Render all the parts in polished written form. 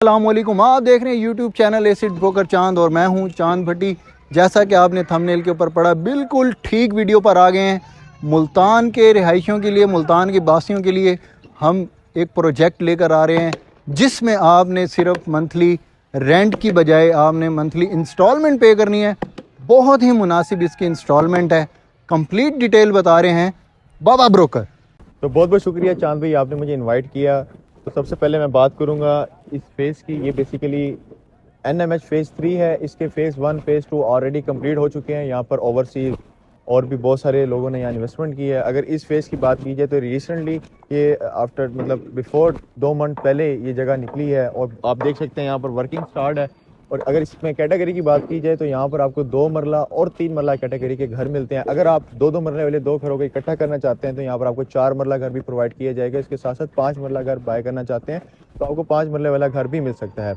السلام علیکم، آپ دیکھ رہے ہیں یوٹیوب چینل ایسڈ بروکر چاند اور میں ہوں چاند بھٹی۔ جیسا کہ آپ نے تھمبنیل کے اوپر پڑھا، بالکل ٹھیک ویڈیو پر آ گئے ہیں۔ ملتان کے رہائشیوں کے لیے، ملتان کے باسیوں کے لیے ہم ایک پروجیکٹ لے کر آ رہے ہیں جس میں آپ نے صرف منتھلی رینٹ کی بجائے آپ نے منتھلی انسٹالمنٹ پے کرنی ہے۔ بہت ہی مناسب اس کی انسٹالمنٹ ہے۔ کمپلیٹ ڈیٹیل بتا رہے ہیں بابا بروکر۔ تو بہت بہت شکریہ چاند بھائی، آپ نے مجھے انوائٹ کیا۔ تو سب سے پہلے میں بات کروں گا اس فیز کی۔ یہ بیسیکلی NMH فیز 3 ہے۔ اس کے فیز 1 فیز 2 آلریڈی کمپلیٹ ہو چکے ہیں۔ یہاں پر اوورسیز اور بھی بہت سارے لوگوں نے یہاں انویسٹمنٹ کی ہے۔ اگر اس فیز کی بات کی جائے تو ریسنٹلی یہ آفٹر بیفور 2 منتھ پہلے یہ جگہ نکلی ہے اور آپ دیکھ سکتے ہیں یہاں پر ورکنگ سٹارٹ ہے۔ اور اگر اس میں کیٹیگری کی بات کی جائے تو یہاں پر آپ کو 2 مرلہ اور 3 مرلہ کیٹیگری کے گھر ملتے ہیں۔ اگر آپ 2 مرلے والے 2 گھروں کو اکٹھا کرنا چاہتے ہیں تو یہاں پر آپ کو 4 مرلہ گھر بھی پرووائڈ کیا جائے گا۔ اس کے ساتھ ساتھ 5 مرلہ گھر بائی کرنا چاہتے ہیں تو آپ کو 5 مرلے والا گھر بھی مل سکتا ہے۔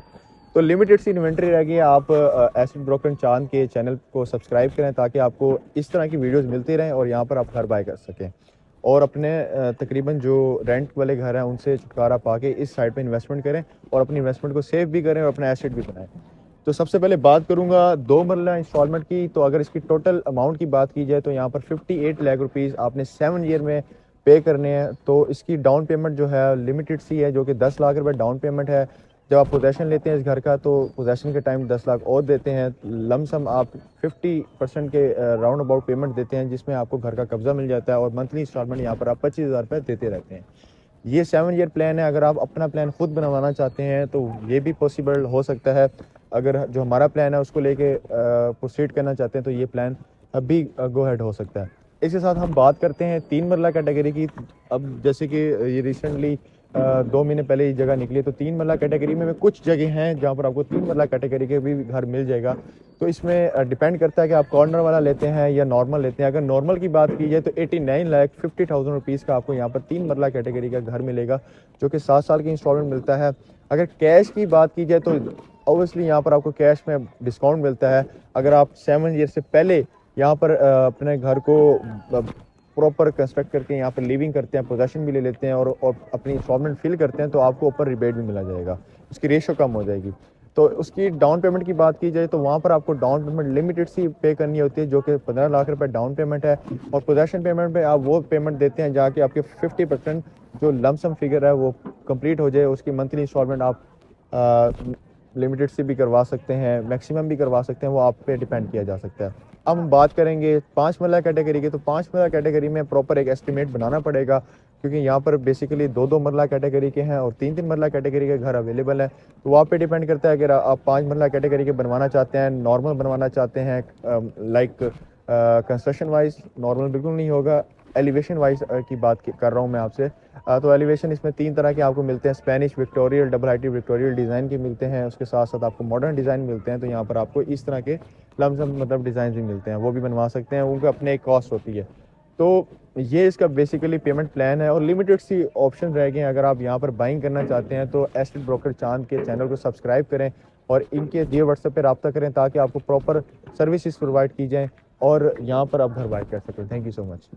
تو لمیٹڈ سی انوینٹری رہ گئی ہے۔ آپ ایسڈ بروکر چاند کے چینل کو سبسکرائب کریں تاکہ آپ کو اس طرح کی ویڈیوز ملتی رہیں اور یہاں پر آپ گھر بائی کر سکیں اور اپنے تقریباً جو رینٹ والے گھر ہیں ان سے چھٹکارا پا کے اس سائٹ پہ انویسٹمنٹ کریں اور اپنی انویسٹمنٹ کو سیو بھی کریں اور اپنا ایسٹ بھی بنائیں۔ تو سب سے پہلے بات کروں گا 2 مرلہ انسٹالمنٹ کی۔ تو اگر اس کی ٹوٹل اماؤنٹ کی بات کی جائے تو یہاں پر 58 لاکھ روپیز آپ نے 7 ایئر میں پے کرنے ہیں۔ تو اس کی ڈاؤن پیمنٹ جو ہے لمیٹڈ سی ہے، جو کہ 10 لاکھ روپے ڈاؤن پیمنٹ ہے۔ جب آپ پوزیشن لیتے ہیں اس گھر کا تو پوزیشن کے ٹائم 10 لاکھ اور دیتے ہیں۔ لم سم آپ 50% کے راؤنڈ اباؤٹ پیمنٹ دیتے ہیں جس میں آپ کو گھر کا قبضہ مل جاتا ہے اور منتھلی انسٹالمنٹ یہاں پر آپ 25,000 روپے دیتے رہتے ہیں۔ یہ 7 ایئر پلان ہے۔ اگر آپ اپنا پلان خود بنوانا چاہتے ہیں تو یہ بھی پاسبل ہو سکتا ہے۔ اگر جو ہمارا پلان ہے اس کو لے کے پروسیڈ کرنا چاہتے ہیں تو یہ پلان اب بھی گو ہیڈ ہو سکتا ہے۔ اس کے ساتھ ہم بات کرتے ہیں 3 مرلہ کیٹیگری کی۔ اب جیسے کہ یہ ریسنٹلی 2 مہینے پہلے یہ جگہ نکلی، تو 3 مرلہ کیٹیگری میں کچھ جگہ ہیں جہاں پر آپ کو 3 مرلہ کیٹیگری کے بھی گھر مل جائے گا۔ تو اس میں ڈیپینڈ کرتا ہے کہ آپ کارنر والا لیتے ہیں یا نارمل لیتے ہیں۔ اگر نارمل کی بات کی جائے تو 89,50,000 روپیز کا آپ کو یہاں پر 3 مرلہ کیٹیگری کا گھر ملے گا، جو کہ 7 سال کی انسٹالمنٹ ملتا ہے۔ اگر کیش کی بات کی جائے تو اوبویسلی یہاں پر آپ کو کیش میں ڈسکاؤنٹ ملتا ہے۔ اگر آپ 7 ایئر سے پہلے یہاں پر اپنے گھر کو پراپر کنسٹرکٹ کر کے یہاں پر لیونگ کرتے ہیں، پوزیشن بھی لے لیتے ہیں اور اپنی انسٹالمنٹ فل کرتے ہیں تو آپ کو اوپر ریبیٹ بھی ملا جائے گا، اس کی ریشو کم ہو جائے گی۔ تو اس کی ڈاؤن پیمنٹ کی بات کی جائے تو وہاں پر آپ کو ڈاؤن پیمنٹ لمیٹڈ سی پے کرنی ہوتی ہے، جو کہ 15 لاکھ روپے ڈاؤن پیمنٹ ہے۔ اور پوزیشن پیمنٹ پہ آپ وہ پیمنٹ دیتے ہیں جہاں کہ آپ کے 50% جو لم سم فگر ہے وہ کمپلیٹ ہو جائے۔ اس کی منتھلی انسٹالمنٹ آپ لمیٹڈ سے بھی کروا سکتے ہیں، میکسیمم بھی کروا سکتے ہیں، وہ آپ پہ ڈیپینڈ کیا جا سکتا ہے۔ اب ہم بات کریں گے 5 مرلہ کیٹیگری کی۔ تو 5 مرلہ کیٹیگری میں پراپر ایک ایسٹیمیٹ بنانا پڑے گا کیونکہ یہاں پر بیسیکلی 2 مرلہ کیٹیگری کے ہیں اور 3 مرلہ کیٹیگری کے گھر اویلیبل ہیں۔ تو وہ آپ پہ ڈیپینڈ کرتا ہے۔ اگر آپ 5 مرلہ کیٹیگری کے بنوانا چاہتے ہیں، نارمل بنوانا چاہتے ہیں، لائک کنسٹرکشن وائز نارمل بالکل نہیں ہوگا، ایلیویشن وائز کی بات کر رہا ہوں میں آپ سے۔ تو ایلیویشن اس میں 3 طرح کے آپ کو ملتے ہیں، اسپینش، وکٹوریل، ڈبل ہائٹی وکٹوریل ڈیزائن کے ملتے ہیں۔ اس کے ساتھ ساتھ آپ کو ماڈرن ڈیزائن ملتے ہیں۔ تو یہاں پر آپ کو اس طرح کے لمسم ڈیزائنز بھی ملتے ہیں، وہ بھی بنوا سکتے ہیں، ان کا اپنے ایک کاسٹ ہوتی ہے۔ تو یہ اس کا بیسیکلی پیمنٹ پلان ہے اور لمیٹڈ سی آپشن رہ گئے ہیں۔ اگر آپ یہاں پر بائنگ کرنا چاہتے ہیں تو ایسڈ بروکر چاند کے چینل کو سبسکرائب کریں اور ان کے دیے واٹس ایپ پہ رابطہ کریں تاکہ آپ کو پراپر سروسز پرووائڈ کی جائیں اور یہاں پر آپ گھر بائی کر سکیں۔ Thank you so much.